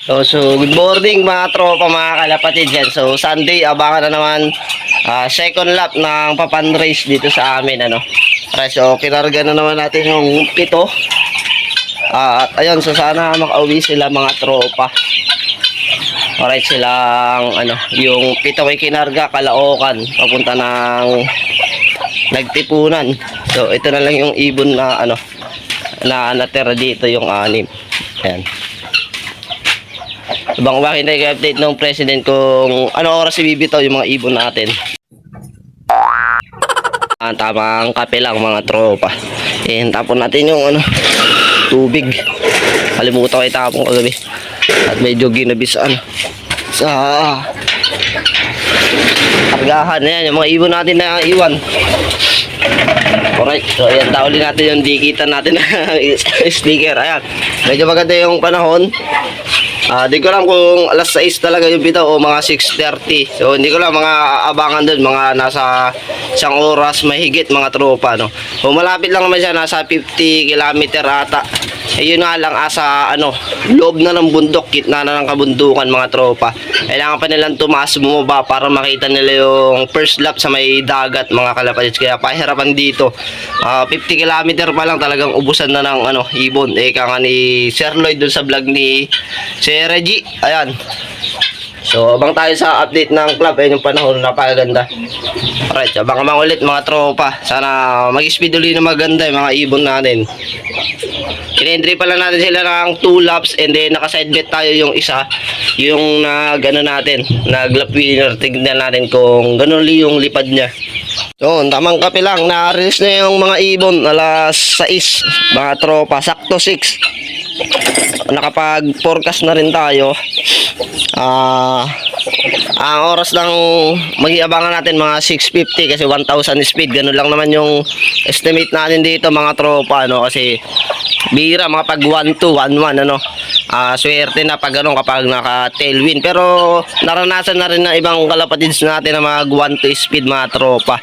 So, good morning mga tropa, mga kalapatid yan. So, Sunday, abangan na naman second lap ng papan race dito sa amin, ano. Right, so, kinarga na naman natin yung pito. At ayun, so sana makauwi sila mga tropa. Alright, silang, ano, yung pito ay kinarga, Caloocan, papunta ng Nagtipunan. So, ito na lang yung ibon na, ano, na natira dito, yung 6. Ayan. Abang bakit nag-update ng president kung ano oras ibibitaw yung mga ibon natin. Tamang kape lang mga tropa. Tapon natin yung ano, tubig. Kalimutan ko itapon kagabi. At medyo ginabis ano, sa kargahan na yan, yung mga ibon natin na iwan. Alright, so ayan, tauli natin yung dikitan natin na sticker. Ayan, medyo maganda yung panahon. Di ko lang kung alas 6 talaga yung bitaw o mga 6:30. So hindi ko lang mga abangan doon, mga nasa 1 oras mahigit mga tropa, no. So malapit lang naman siya, nasa 50 kilometer ata. Yun nga lang, asa ano, loob na ng bundok, gitna na ng kabundukan mga tropa. Kailangan pa nilang tumaas, bumaba para makita nila yung first lap sa may dagat mga kalapatids. Kaya pahirapan dito. 50 kilometer pa lang talagang ubusan na ng ano, ibon. Ika nga ni Sir Lloyd dun sa vlog ni Sir Reggie. Ayan. So, abang tayo sa update ng club. Ayan yung panahon, napakaganda. Alright, abang ulit mga tropa. Sana mag-speed ulit na maganda yung mga ibon natin. In-entry pala natin sila ng 2 laps and then naka-side bet tayo yung isa. Yung nag-ano natin, nag-lap winner. Tignan natin kung ganun yung lipad niya. So, tamang kape lang. Na-release na yung mga ibon. Alas 6, mga tropa. Sakto 6. Nakapag-forecast na rin tayo. Ang oras ng mag-iabangan natin mga 6:50 kasi 1,000 speed. Ganun lang naman yung estimate natin dito mga tropa, no? Kasi bihira mga pag 1-2, 1-1, ano. Swerte na pag ganun kapag naka tailwind. Pero naranasan na rin ng ibang kalapatids natin na mag 1-2 speed mga tropa.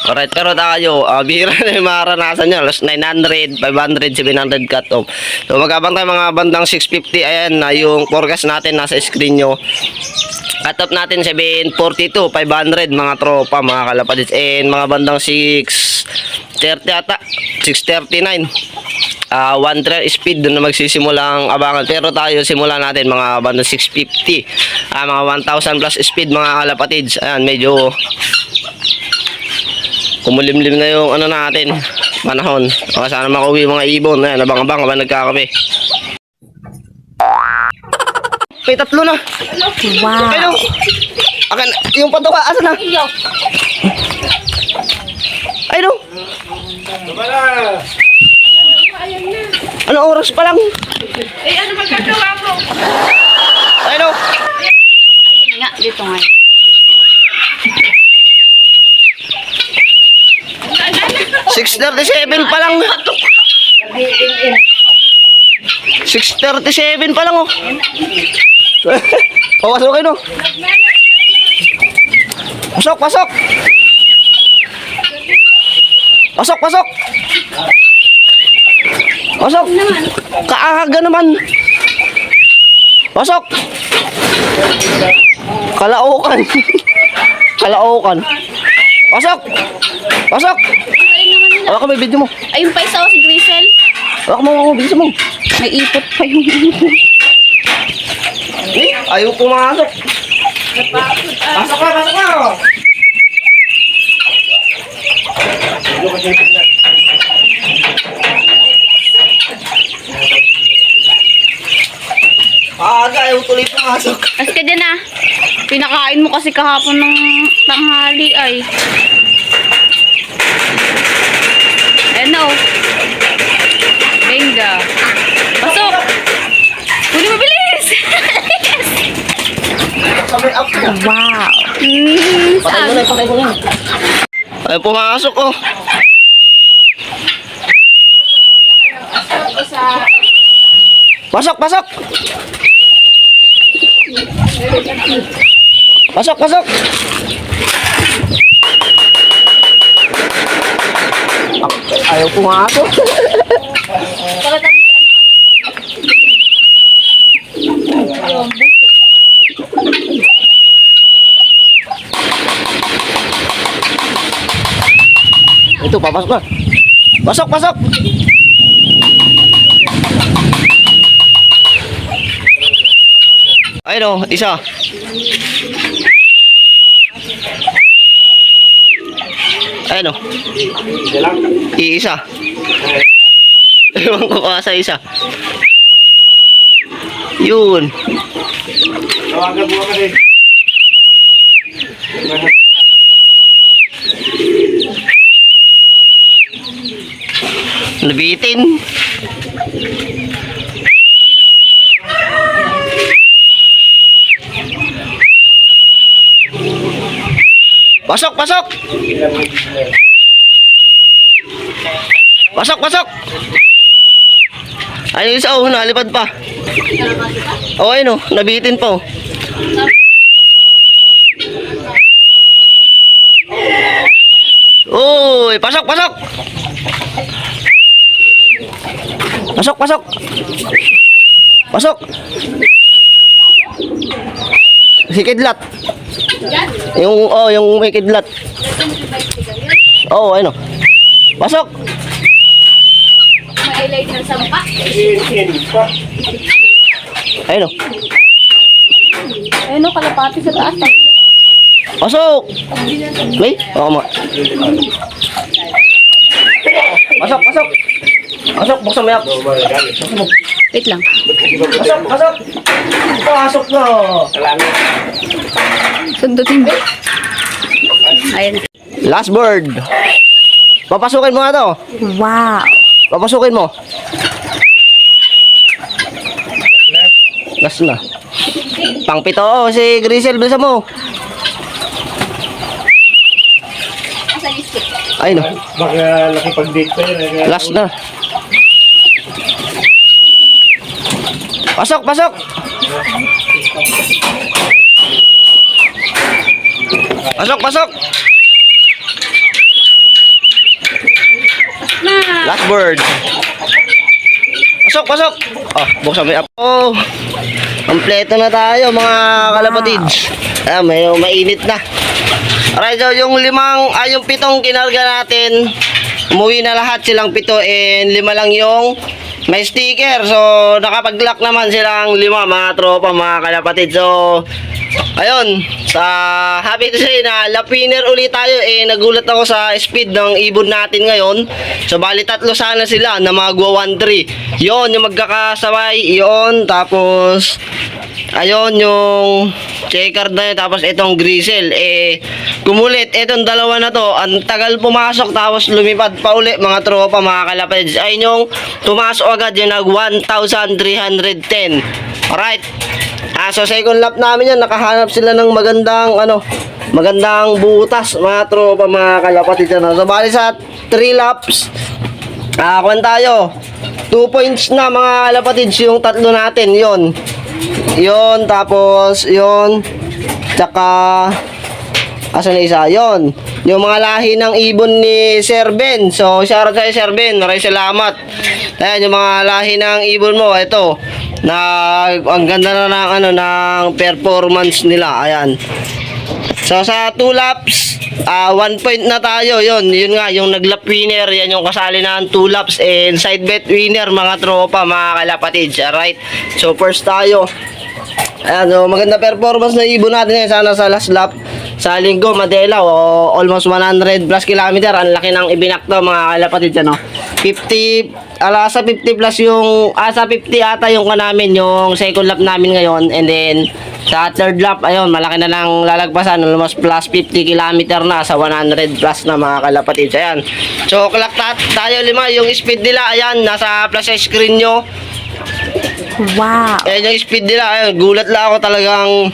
Alright, pero tayo, bihira na yung maranasan nyo. 900, 500, 700 cut off. So magkabang tayo mga bandang 650. Ayan na yung forecast natin, nasa screen nyo. Cut off natin 742, 500 mga tropa, mga kalapatids. And mga bandang 630 ata, 639. 1-3 speed doon na magsisimula ang abangan. Pero tayo simula natin mga bandang 650. Mga 1,000 plus speed mga kalapatids. Ayan, medyo kumulimlim na yung ano natin, panahon. Sana makauwi mga ibon. Ayan, abang-abang habang nagkakape. May 3 na. Wow. Ayun. Akan, yung patuka, asa na? Ayun. Anong oras pa lang? Ano magkagawa mo? Ayun. Ayun nga, dito nga. 6:37 pa lang. 6:37 pa lang, oh. Pasukin, oh. Pasok, pasok. Pasok, pasok. Pasok. Kaaga naman. Pasok. Caloocan. Caloocan. Pasok. Pasok. Wala ka, may video mo. Ayun pa isa si Grisel. Wala ka, mga video mo. May ipot pa yung Ayaw pumasok. Pasok ka, pasok ka. Ayaw tuloy pumasok. As ka dyan ah. Pinakain mo kasi kahapon ng tanghali ay. Ano? Benga. Pasok! Huli mabilis! Wow! Patay mo na, patay mo na. Ay, pumasok, oh. Pasok, pasok. Pasok, pasok. Ayaw pumasok. Ito, papasok na. Pasok, pasok! Ayun o, isa. Ayun o. Iisa. Ewan ko pa sa isa. Yun. Tawagan mo kasi. Nabitin. Pasok, pasok! Pasok, pasok! Ayun isa, oh, nalipad pa. Oh, ayun, oh, nabitin pa, oh. Uy, pasok, pasok! Pasok, pasok! Pasok! Si Kidlat. Yung may kidlat. Oh, ayun, oh. Pasok! Ma-highlight ng sampa. Ayun, oh. Ayun o, kalapati sa taas. Pasok! May? Oo, ma. Pasok, pasok! Pasok, buksan mo yan. Wait lang. Pasok, pasok! Pasok na! Sundutin ba? Ayun. Last bird. Papasukin mo nga to. Wow. Papasukin mo. Last na. Pangpito, oh, si Grisel, bilisan mo. Ay, no. Baka nakipag-date pa yun. Last na. Pasok, pasok. Pasok, pasok. Last bird. Pasok, pasok. Oh, buksan mo yung apo. Oh, kompleto na tayo mga kalapatids. Ah, may mainit na. Alright, so yung yung pitong kinarga natin, umuwi na lahat silang pito and 5 lang yung may sticker. So, nakapag-lock naman silang 5 mga tropa, mga kalapatid. So, ayun, happy to say na lapiner ulit tayo. Nagulat ako sa speed ng ibon natin ngayon. So, bali 3 sana sila na magwa 1-3. Yun, yung magkakasabay, yun. Tapos, ayun, yung checker na yun. Tapos, itong Grisel. Kumulit, itong dalawa na to, ang tagal pumasok. Tapos, lumipad pa uli, mga tropa, mga kalapatids. Ayun yung pumasok agad yung nag 1,310. Alright. So second lap namin yan, nakahanap sila ng magandang butas, mga tropa, mga kalapatids. So bali sa 3 laps, kuwan tayo. 2 points na, mga kalapatids, yung 3 natin, yon, tapos yon, tsaka asan na isa, yon, yung mga lahi ng ibon ni Sir Ben. So shoutout sa'yo, Sir Ben, maraming salamat. Ayan, yung mga lahi ng ibon mo, ito ang ganda na ng performance nila. Ayan. So sa 2 laps, 1 point na tayo. Yun nga, yung naglap winner, yan yung kasali na 2 laps and side bet winner, mga tropa, mga kalapatids. Alright. So first tayo. Ayan, so maganda performance na ibon natin ngayon. Sana sa last lap sa linggo, Madela, almost 100 plus kilometer. Ang laki ng ibinakto, mga kalapatids, ano. 50 sa 50 plus yung sa 50 ata yung namin, yung second lap namin ngayon. And then sa third lap, ayun, malaki na lang lalagpasan, almost plus 50 kilometer na sa 100 plus na, mga kalapatids. Ayan. So clock tayo 5, yung speed nila, ayan, nasa plus sa screen nyo. Wow. Ayan yung speed nila. Ayun, gulat lang ako talagang.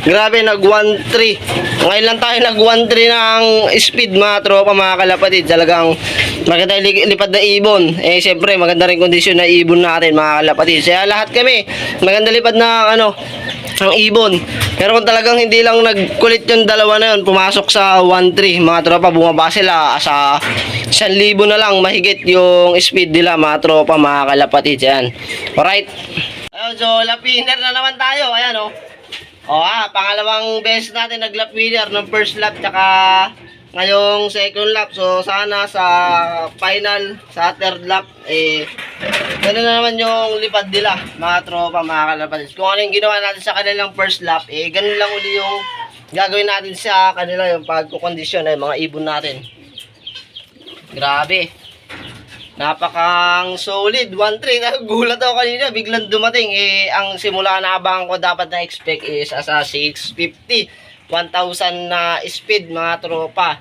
Grabe, nag 1-3. Ngayon lang tayo nag 1-3 ng speed, mga tropa, mga kalapatid. Talagang maganda yung lipad na ibon. Siyempre, maganda rin kondisyon na ibon natin, mga kalapatid. Kaya lahat kami, maganda lipad na ang ibon. Pero kung talagang hindi lang nagkulit yung dalawa na yun, pumasok sa 1-3, mga tropa, bumaba sila sa 1,000 na lang mahigit yung speed nila, mga tropa, mga kalapatid. Yan. Alright. Ayun, so lap winner na naman tayo. Ayan, pangalawang beses natin nag lap winner ng first lap tsaka ngayong second lap. So sana sa final, sa third lap, gano'n na naman yung lipad nila, mga tropa, mga kalapatids. Kung ano yung ginawa natin sa kanilang first lap, gano'n lang uli yung gagawin natin sa kanila, yung pagkukondisyon ay mga ibon natin. Grabe. Napakang solid. 1-3. Nagulat ako kanina. Biglang dumating. Ang simula na abangan ko dapat na expect is asa 650. 1,000 na speed, mga tropa.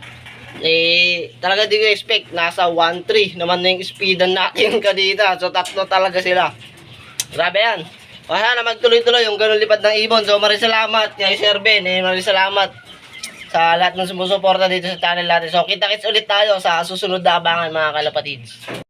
Talaga di ko expect. Nasa 1-3 naman na yung speedan natin kanina. So, tatlo talaga sila. Grabe yan. O sana magtuloy-tuloy yung ganun lipad ng ibon. So, maraming salamat kay Sir Ben. Maraming salamat sa lahat ng sumusuporta dito sa channel natin. So, kita-kits ulit tayo sa susunod na abangan, mga kalapatids.